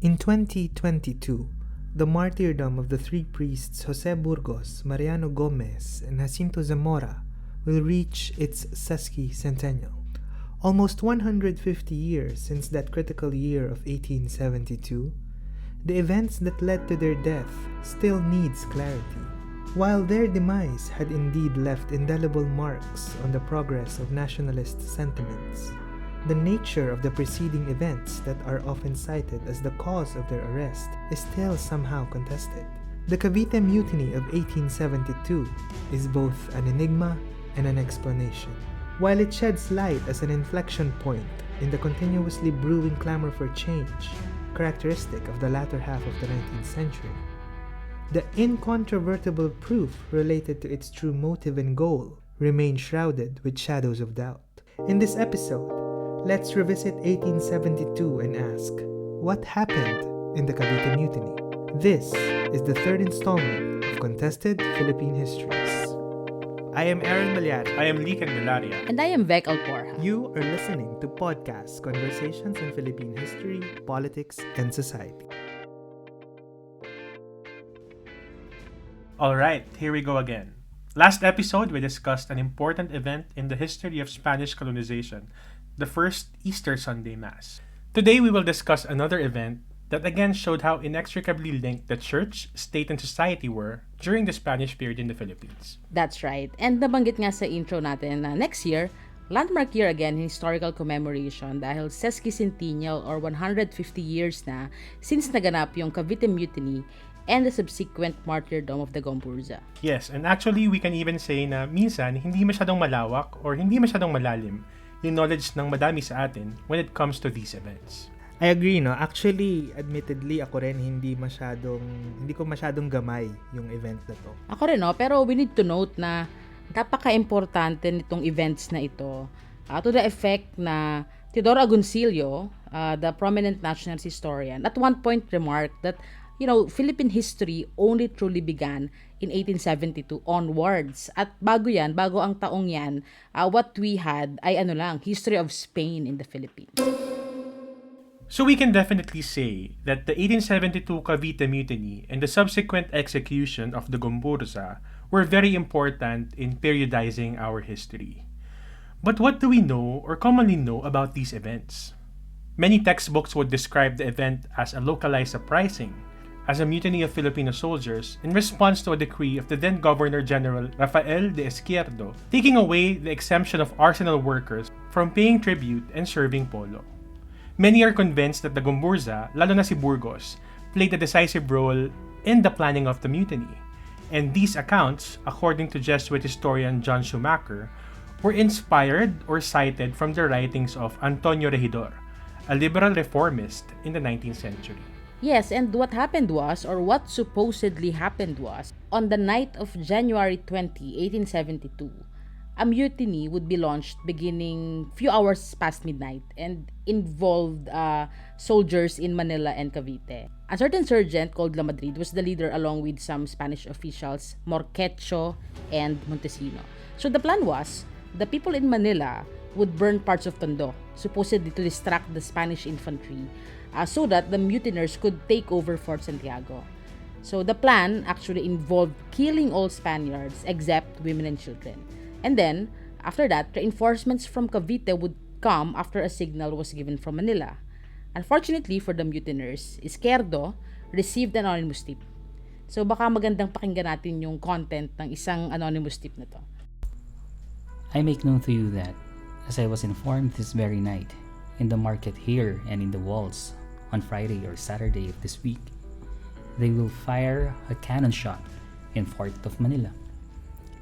In 2022, the martyrdom of the three priests Jose Burgos, Mariano Gomez, and Jacinto Zamora will reach its sesquicentennial. Almost 150 years since that critical year of 1872, the events that led to their death still needs clarity. While their demise had indeed left indelible marks on the progress of nationalist sentiments, the nature of the preceding events that are often cited as the cause of their arrest is still somehow contested. The Cavite Mutiny of 1872 is both an enigma and an explanation. While it sheds light as an inflection point in the continuously brewing clamor for change, characteristic of the latter half of the 19th century, the incontrovertible proof related to its true motive and goal remain shrouded with shadows of doubt. In this episode, let's revisit 1872 and ask, what happened in the Cavite Mutiny? This is the third installment of Contested Philippine Histories. I am Aaron Malyari. I am Lee Candelaria. And I am Vec Alporja. You are listening to PODKAS, Conversations on Philippine History, Politics, and Society. Alright, here we go again. Last episode, we discussed an important event in the history of Spanish colonization, the first Easter Sunday Mass. Today, we will discuss another event that again showed how inextricably linked the church, state, and society were during the Spanish period in the Philippines. That's right. And nabanggit nga sa intro natin na next year, landmark year again in historical commemoration dahil sesquicentennial or 150 years na since naganap yung Cavite Mutiny and the subsequent martyrdom of the GOMBURZA. Yes, and actually we can even say na minsan hindi masyadong malawak or hindi masyadong malalim yung knowledge ng madami sa atin when it comes to these events. I agree, no? Actually, admittedly, ako rin hindi ko masyadong gamay yung event na to. Ako rin, no? Pero we need to note na napaka-importante nitong events na ito to the effect na Teodoro Agoncillo, the prominent nationalist historian, at one point remarked that Philippine history only truly began in 1872 onwards. At bago ang taong yan, what we had ay history of Spain in the Philippines. So we can definitely say that the 1872 Cavite Mutiny and the subsequent execution of the GOMBURZA were very important in periodizing our history. But what do we know or commonly know about these events? Many textbooks would describe the event as a localized uprising, as a mutiny of Filipino soldiers in response to a decree of the then Governor-General Rafael de Izquierdo taking away the exemption of arsenal workers from paying tribute and serving polo. Many are convinced that the GOMBURZA, lalo na si Burgos, played a decisive role in the planning of the mutiny, and these accounts, according to Jesuit historian John Schumacher, were inspired or cited from the writings of Antonio Regidor, a liberal reformist in the 19th century. Yes, and what happened was, or what supposedly happened was, on the night of January 20, 1872, a mutiny would be launched beginning few hours past midnight and involved soldiers in Manila and Cavite. A certain sergeant called La Madrid was the leader along with some Spanish officials, Morquecho and Montesino. So the plan was, the people in Manila would burn parts of Tondo, supposedly to distract the Spanish infantry, so that the mutineers could take over Fort Santiago. So the plan actually involved killing all Spaniards except women and children. And then, after that, reinforcements from Cavite would come after a signal was given from Manila. Unfortunately for the mutineers, Izquierdo received an anonymous tip. So baka magandang pakinggan natin yung content ng isang anonymous tip na to. I make known to you that, as I was informed this very night, in the market here and in the walls, on Friday or Saturday of this week, they will fire a cannon shot in Fort of Manila,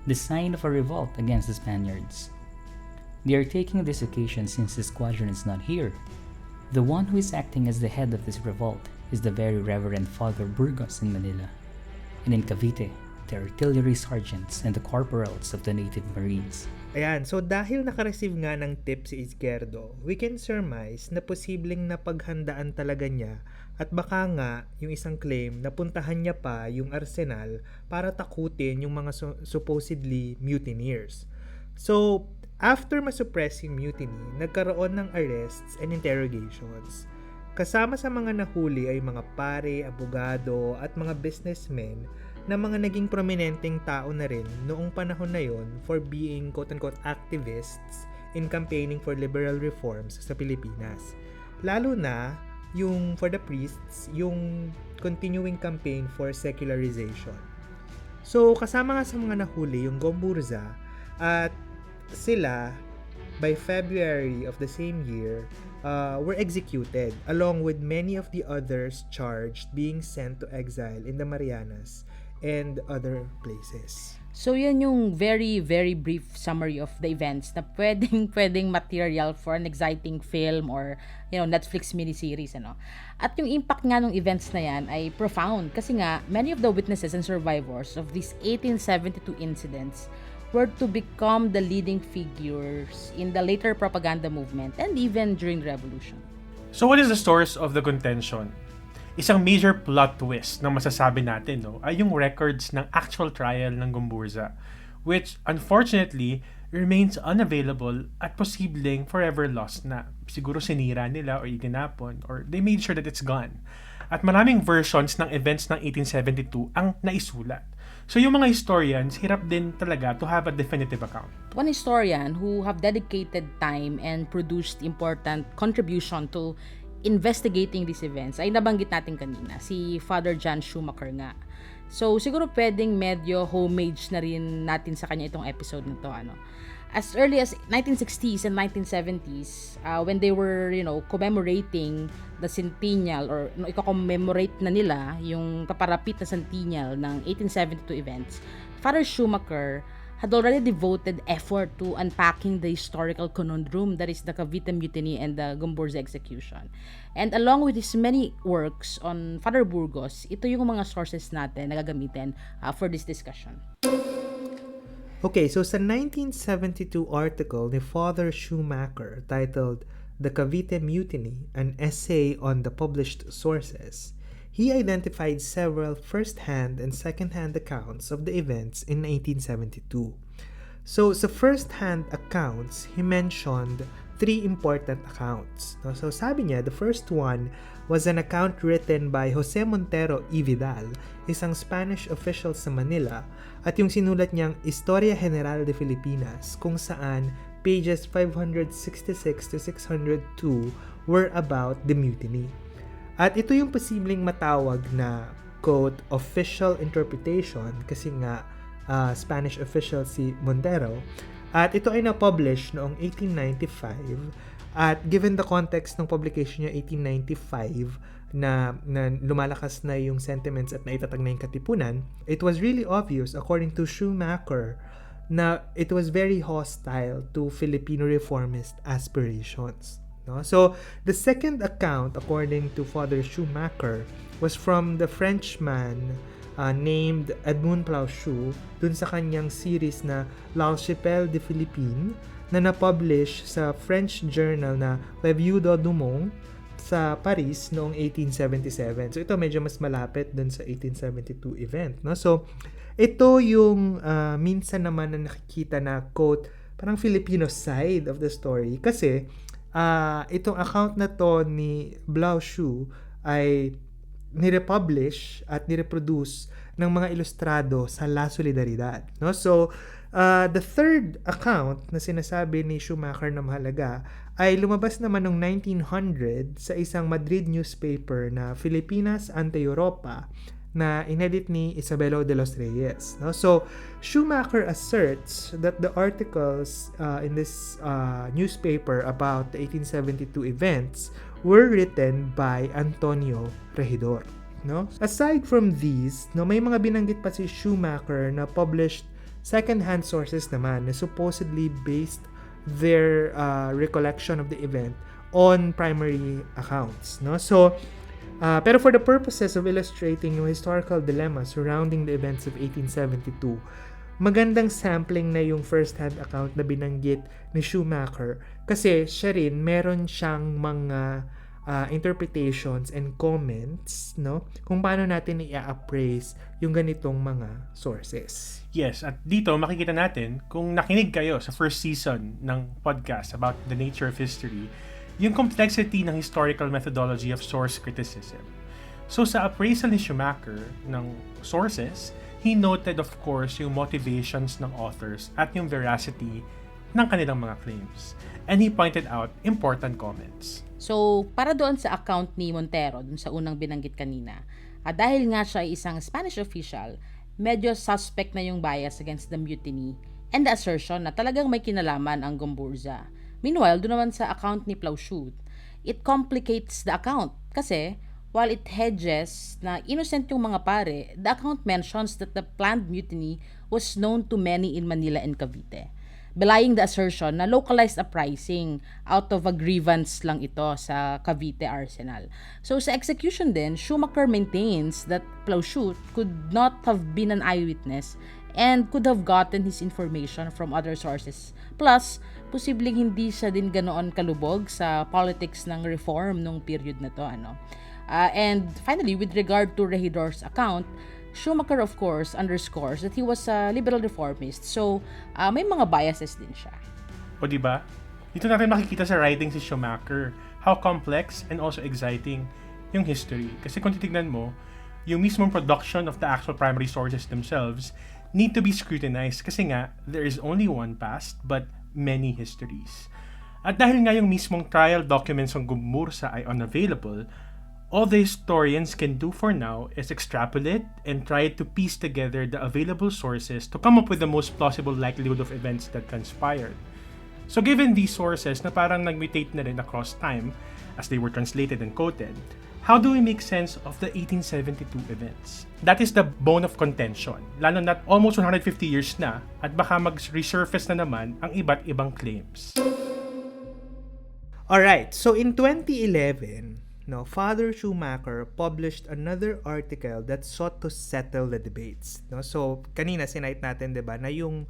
the sign of a revolt against the Spaniards. They are taking this occasion since the squadron is not here. The one who is acting as the head of this revolt is the very Reverend Father Burgos in Manila, and in Cavite, the artillery sergeants and the corporals of the native marines. Ayan, so dahil nakareceive nga ng tip si Izquierdo, we can surmise na posibleng napaghandaan talaga niya at baka nga yung isang claim na puntahan niya pa yung arsenal para takutin yung mga supposedly mutineers. So, after masuppress yung mutiny, nagkaroon ng arrests and interrogations. Kasama sa mga nahuli ay mga pare, abogado at mga businessmen na mga naging prominenteng tao na rin noong panahon na yon for being quote-unquote activists in campaigning for liberal reforms sa Pilipinas. Lalo na yung for the priests, yung continuing campaign for secularization. So kasama nga sa mga nahuli yung GOMBURZA at sila by February of the same year, were executed along with many of the others charged being sent to exile in the Marianas and other places. So yan yung very very brief summary of the events na pwedeng material for an exciting film or Netflix miniseries At yung impact nga ng events na yan ay profound kasi nga many of the witnesses and survivors of these 1872 incidents were to become the leading figures in the later propaganda movement and even during the revolution. So what is the source of the contention? Isang major plot twist na masasabi natin ay yung records ng actual trial ng GOMBURZA, which unfortunately remains unavailable at posibleng forever lost na. Siguro sinira nila o itinapon or they made sure that it's gone. At maraming versions ng events ng 1872 ang naisulat. So yung mga historians, hirap din talaga to have a definitive account. One historian who have dedicated time and produced important contribution to investigating these events ay nabanggit natin kanina, si Father John Schumacher nga. So siguro pwedeng medyo homage na rin natin sa kanya itong episode na to. As early as 1960s and 1970s, when they were, commemorating the centennial or i-commemorate na nila yung paparapit na centennial ng 1872 events, Father Schumacher had already devoted effort to unpacking the historical conundrum that is the Cavite Mutiny and the GOMBURZA execution. And along with his many works on Father Burgos, ito yung mga sources natin na gagamitin for this discussion. Okay, so sa 1972 article ni Father Schumacher titled The Cavite Mutiny, an essay on the published sources, he identified several first-hand and second-hand accounts of the events in 1872. So sa first-hand accounts, he mentioned three important accounts. So sabi niya, the first one was an account written by Jose Montero y Vidal, isang Spanish official sa Manila, at yung sinulat niyang Historia General de Filipinas, kung saan pages 566 to 602 were about the mutiny. At ito yung posibleng matawag na, quote, official interpretation, kasi nga Spanish official si Montero, at ito ay na-publish noong 1895. At given the context ng publication niya 1895 na lumalakas na yung sentiments at naitatag na yung katipunan, it was really obvious according to Schumacher na it was very hostile to Filipino reformist aspirations. No? So the second account, according to Father Schumacher, was from the Frenchman named Edmond Plauchou dun sa kanyang series na L'Archipel des Philippines na na-publish sa French journal na Revue du Monde sa Paris noong 1877. So ito medyo mas malapit dun sa 1872 event. No? So ito yung minsan naman na nakikita na, quote, parang Filipino side of the story kasi itong account na to ni Plauchou ay nirepublish at nireproduce ng mga ilustrado sa La Solidaridad. No? So the third account na sinasabi ni Schumacher na mahalaga ay lumabas naman noong 1900 sa isang Madrid newspaper na Filipinas ante Europa na inedit ni Isabelo de los Reyes. No? So Schumacher asserts that the articles in this newspaper about the 1872 events were written by Antonio Regidor. No? Aside from these, may mga binanggit pa si Schumacher na published second-hand sources naman na supposedly based their recollection of the event on primary accounts. No? So, pero for the purposes of illustrating yung historical dilemma surrounding the events of 1872, magandang sampling na yung first-hand account na binanggit ni Schumacher kasi siya rin meron siyang mga interpretations and comments, no, kung paano natin i-appraise yung ganitong mga sources. Yes, at dito makikita natin kung nakinig kayo sa first season ng podcast about the nature of history, yung complexity ng historical methodology of source criticism. So sa appraisal ni Schumacher ng sources, he noted of course yung motivations ng authors at yung veracity ng kanilang mga claims. And he pointed out important comments. So, para doon sa account ni Montero, dun sa unang binanggit kanina, dahil nga siya ay isang Spanish official, medyo suspect na yung bias against the mutiny and the assertion na talagang may kinalaman ang GOMBURZA. Meanwhile, doon naman sa account ni Plauchut, it complicates the account kasi while it hedges na innocent yung mga pare, the account mentions that the planned mutiny was known to many in Manila and Cavite, belying the assertion na localized uprising out of a grievance lang ito sa Cavite arsenal. So sa execution din, Schumacher maintains that Plauchut could not have been an eyewitness and could have gotten his information from other sources. Plus, posibleng hindi siya din ganoon kalubog sa politics ng reform nung period na to. And finally, with regard to Regidor's account, Schumacher of course underscores that he was a liberal reformist, so may mga biases din siya. O diba? Dito natin makikita sa writing si Schumacher how complex and also exciting yung history. Kasi kung titignan mo, yung mismong production of the actual primary sources themselves need to be scrutinized kasi nga, there is only one past but many histories. At dahil nga yung mismong trial documents ng GOMBURZA ay unavailable, all the historians can do for now is extrapolate and try to piece together the available sources to come up with the most plausible likelihood of events that transpired. So given these sources na parang nag-mutate na rin across time as they were translated and quoted, how do we make sense of the 1872 events? That is the bone of contention, lalo na't almost 150 years na at baka mag-resurface na naman ang iba't ibang claims. Alright, so in 2011, Father Schumacher published another article that sought to settle the debates. So, kanina sinite natin, 'di ba, na yung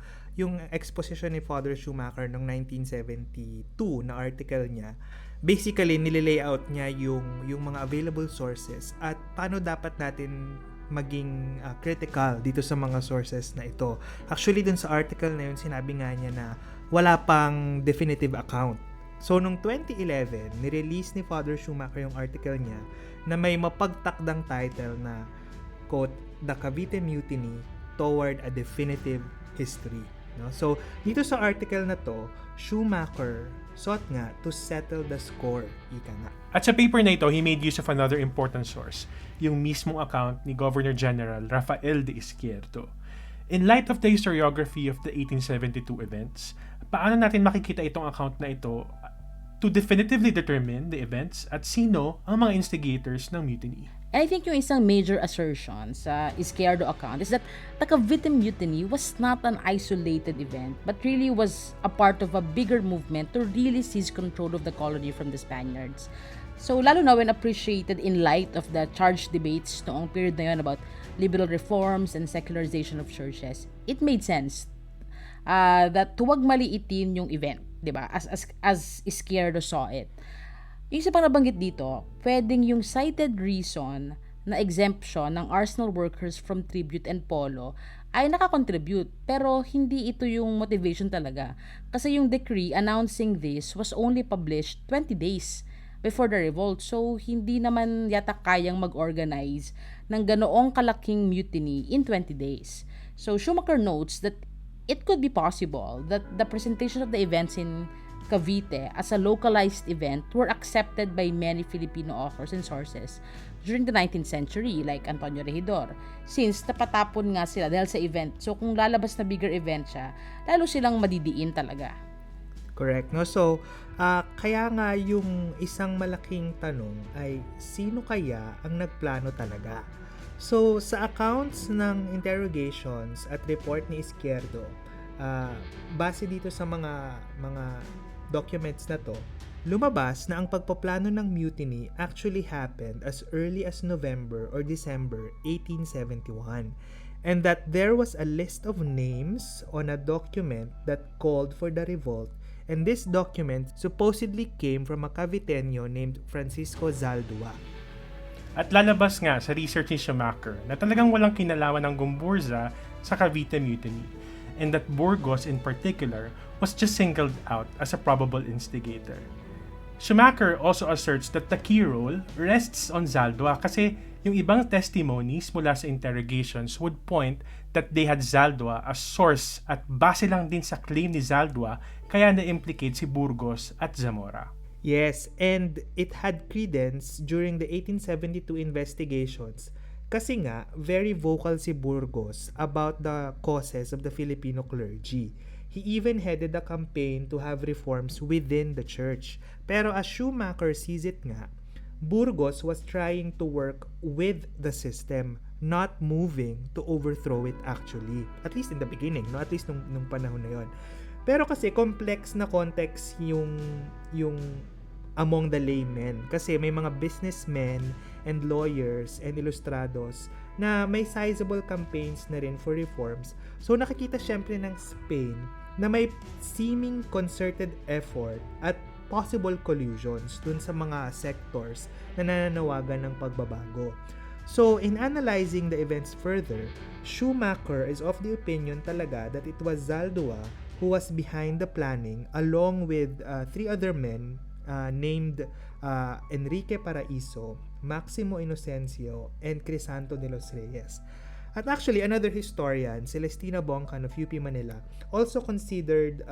exposition ni Father Schumacher noong 1972 na article niya, basically nililayout niya yung mga available sources at paano dapat natin maging critical dito sa mga sources na ito. Actually, dun sa article na yun, sinabi nga niya na wala pang definitive account. So, noong 2011, nirelease ni Father Schumacher yung article niya na may mapagtakdang title na, quote, The Cavite Mutiny Toward a Definitive History. So, dito sa article na to, Schumacher sought nga to settle the score, ika nga. At sa paper na ito, he made use of another important source, yung mismong account ni Governor General Rafael de Izquierdo. In light of the historiography of the 1872 events, paano natin makikita itong account na ito to definitively determine the events at sino ang mga instigators ng mutiny? And I think yung isang major assertion sa Izquierdo account is that the Cavite Mutiny was not an isolated event but really was a part of a bigger movement to really seize control of the colony from the Spaniards. So lalo na when appreciated in light of the charged debates noong period na yun about liberal reforms and secularization of churches, it made sense that huwag maliitin yung event, 'di ba? As Izquierdo saw it. Yung isa pang nabanggit dito, pwedeng yung cited reason na exemption ng arsenal workers from tribute and polo ay nakakontribute, pero hindi ito yung motivation talaga. Kasi yung decree announcing this was only published 20 days before the revolt, so hindi naman yata kayang mag-organize ng ganoong kalaking mutiny in 20 days. So Schumacher notes that it could be possible that the presentation of the events in Cavite as a localized event were accepted by many Filipino authors and sources during the 19th century, like Antonio Regidor, since napatapon nga sila dahil sa event. So kung lalabas na bigger event siya, lalo silang madidiin talaga. Correct, no? So, kaya nga yung isang malaking tanong ay sino kaya ang nagplano talaga? So, sa accounts ng interrogations at report ni Izquierdo, base dito sa mga documents na to, lumabas na ang pagpaplano ng mutiny actually happened as early as November or December 1871, and that there was a list of names on a document that called for the revolt, and this document supposedly came from a Caviteño named Francisco Zaldua. At lalabas nga sa research ni Schumacher na talagang walang kinalaman ng GOMBURZA sa Cavite Mutiny, and that Burgos in particular was just singled out as a probable instigator. Schumacher also asserts that the key role rests on Zaldua kasi yung ibang testimonies mula sa interrogations would point that they had Zaldua as source at base lang din sa claim ni Zaldua kaya na-implicate si Burgos at Zamora. Yes, and it had credence during the 1872 investigations kasi nga very vocal si Burgos about the causes of the Filipino clergy. He even headed a campaign to have reforms within the church. Pero as Schumacher sees it nga, Burgos was trying to work with the system, not moving to overthrow it actually. At least in the beginning, no? At least nung panahon na yon. Pero kasi complex na context yung among the laymen. Kasi may mga businessmen and lawyers and ilustrados na may sizable campaigns na rin for reforms. So nakikita syempre ng Spain na may seeming concerted effort at possible collusions dun sa mga sectors na nananawagan ng pagbabago. So, in analyzing the events further, Schumacher is of the opinion talaga that it was Zaldua who was behind the planning along with three other men named Enrique Paraiso, Maximo Inocencio, and Crisanto de los Reyes. At actually, another historian, Celestina Bongcan of UP Manila, also considered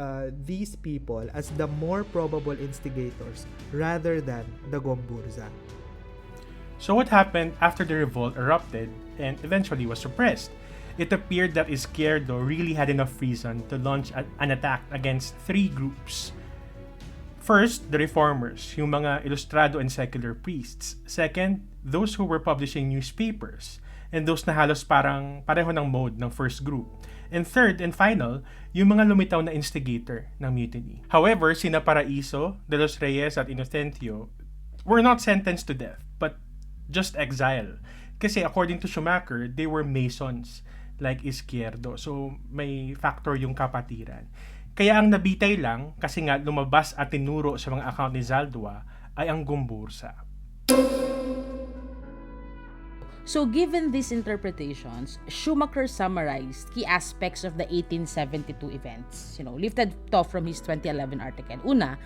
these people as the more probable instigators rather than the GOMBURZA. So what happened after the revolt erupted and eventually was suppressed? It appeared that Izquierdo really had enough reason to launch an attack against three groups. First, the reformers, yung mga ilustrado and secular priests. Second, those who were publishing newspapers. And those na halos parang pareho ng mode ng first group. And third and final, yung mga lumitaw na instigator ng mutiny. However, sina Paraiso, De Los Reyes at Inocencio were not sentenced to death, but just exile. Kasi according to Schumacher, they were Masons like Izquierdo. So may factor yung kapatiran. Kaya ang nabitay lang, kasi nga lumabas at tinuro sa mga account ni Zaldua, ay ang GOMBURZA. So given these interpretations, Schumacher summarized key aspects of the 1872 events, lifted off from his 2011 article. Una,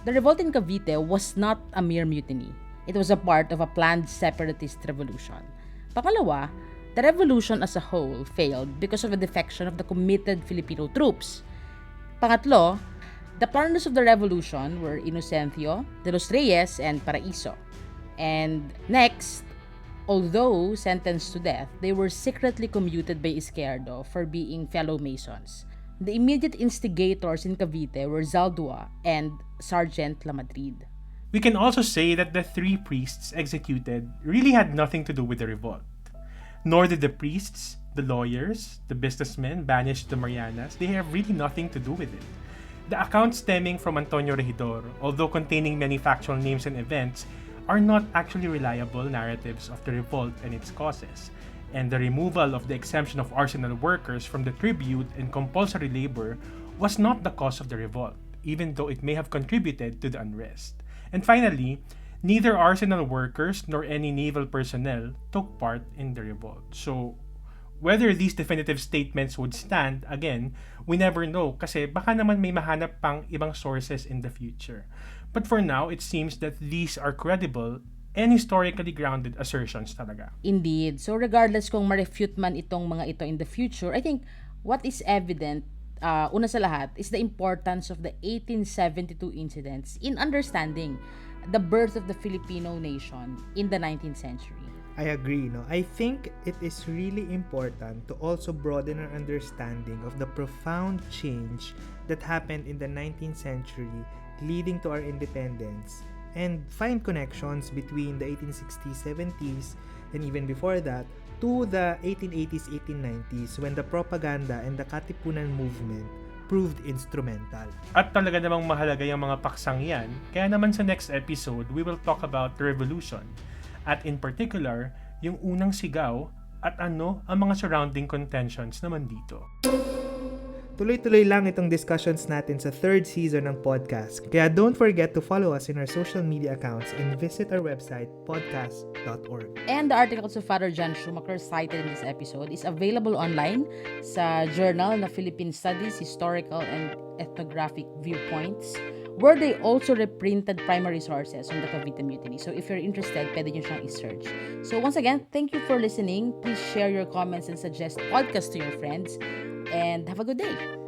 the revolt in Cavite was not a mere mutiny. It was a part of a planned separatist revolution. Pangalawa, the revolution as a whole failed because of a defection of the committed Filipino troops. Pangatlo, the planners of the revolution were Inocencio, De Los Reyes, and Paraiso. And next, although sentenced to death, they were secretly commuted by Izquierdo for being fellow Masons. The immediate instigators in Cavite were Zaldua and Sergeant Lamadrid. We can also say that the three priests executed really had nothing to do with the revolt. Nor did the priests, the lawyers, the businessmen banished to Marianas. They have really nothing to do with it. The accounts stemming from Antonio Regidor, although containing many factual names and events, are not actually reliable narratives of the revolt and its causes. And the removal of the exemption of arsenal workers from the tribute and compulsory labor was not the cause of the revolt, even though it may have contributed to the unrest. And finally, neither arsenal workers nor any naval personnel took part in the revolt. So, whether these definitive statements would stand, again, we never know kasi baka naman may mahanap pang ibang sources in the future. But for now, it seems that these are credible and historically grounded assertions talaga. Indeed. So regardless kung ma-refute man itong mga ito in the future, I think what is evident, una sa lahat, is the importance of the 1872 incidents in understanding the birth of the Filipino nation in the 19th century. I agree, no? I think it is really important to also broaden our understanding of the profound change that happened in the 19th century leading to our independence and find connections between the 1860s, 70s, and even before that to the 1880s, 1890s when the propaganda and the Katipunan movement proved instrumental. At talaga namang mahalaga yung mga paksang yan, kaya naman sa next episode, we will talk about the revolution. At in particular, yung unang sigaw at ano ang mga surrounding contentions naman dito. Tuloy-tuloy lang itong discussions natin sa third season ng podcast. Kaya don't forget to follow us in our social media accounts and visit our website, podcast.org. And the articles of Father John Schumacher cited in this episode is available online sa journal na Philippine Studies, Historical and Ethnographic Viewpoints, where they also reprinted primary sources on the Cavite Mutiny. So if you're interested, pwede nyo siyang i-search. So once again, thank you for listening. Please share your comments and suggest podcasts to your friends. And have a good day.